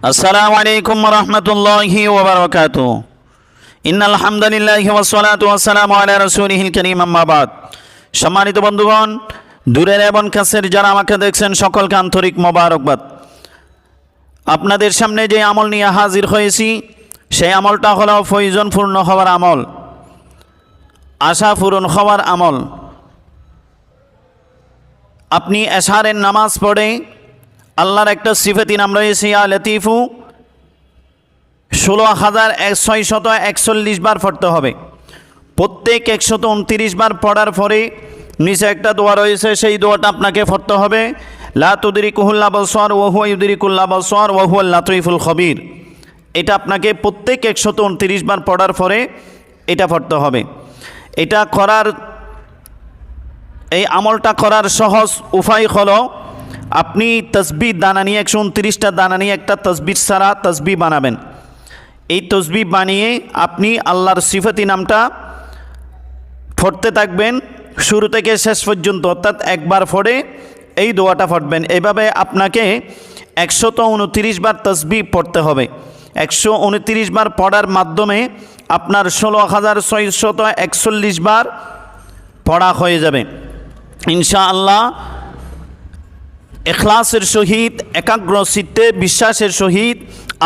আসসালামু আলাইকুম ওয়া রাহমাতুল্লাহি ওয়া বারাকাতুহু। ইন্নাল হামদালিল্লাহি ওয়াস সালাতু ওয়াস সালামু আলা রাসূলিহিল কারীম, আম্মা বাদ। সম্মানিত বন্ধুগণ, দূরের এবং কাছের যারা আমাকে দেখছেন সকলকে আন্তরিক মোবারকবাদ। আপনাদের সামনে যে আমল নিয়ে হাজির হয়েছি সেই আমলটা হলো প্রয়োজন পূর্ণ হওয়ার আমল, আশা পূরণ হওয়ার আমল। আপনি এশারের নামাজ পড়ে আল্লাহর একটা সিফাতি নাম রয়েছে ইয়া লতিফু 16,641 বার পড়তে হবে। প্রত্যেক 129 বার পড়ার পরে নিচে একটা দোয়া রয়েছে, সেই দোয়াটা আপনাকে পড়তে হবে। লা তুদরিকুহুল আবসার ওয়া হুয়া ইউদরিকুল আবসার ওয়া হুয়াল লাতীফুল খবীর। এটা আপনাকে প্রত্যেক 129 বার পড়ার পরে এটা পড়তে হবে। এটা করার, এই আমলটা করার সহজ উপায় হলো আপনি তসবিহ দানা নিয়ে 129টা দানা নিয়ে একটা তসবিহ সারা তসবিহ বানাবেন। এই তসবিহ বানিয়ে আপনি আল্লাহর সিফাতি নামটা পড়তে থাকবেন শুরু থেকে শেষ পর্যন্ত, অর্থাৎ একবার পড়ে এই দোয়াটা পড়বেন। এভাবে আপনাকে 129 বার তসবিহ পড়তে হবে। 129 বার পড়ার মাধ্যমে আপনার 16,641 বার পড়া হয়ে যাবে ইনশাআল্লাহ। ইখলাসের সহিত, একাগ্র চিত্তে, বিশ্বাসের সহিত,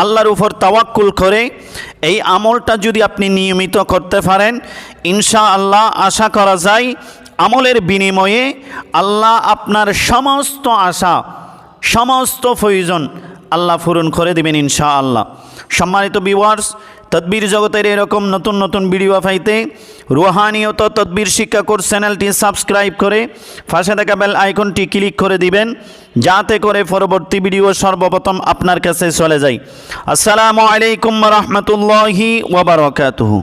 আল্লাহর উপর তাওয়াক্কুল করে এই আমলটা যদি আপনি নিয়মিত করতে পারেন ইনশাআল্লাহ আশা করা যায় আমলের বিনিময়ে আল্লাহ আপনার সমস্ত আশা, সমস্ত প্রয়োজন আল্লাহ পূরণ করে দেবেন ইনশাআল্লাহ। সম্মানিত ভিউয়ার্স, তদবির জগতের এরকম নতুন নতুন ভিডিও পাইতে রুহানিয়ত তদবির শিক্ষা কোর্স চ্যানেলটি সাবস্ক্রাইব করে পাশে থাকা বেল আইকনটি ক্লিক করে দিবেন, যাতে করে পরবর্তী ভিডিও সর্বপ্রথম আপনার কাছে চলে যায়। আসসালামু আলাইকুম ওয়া রাহমাতুল্লাহি ওয়া বারাকাতুহু।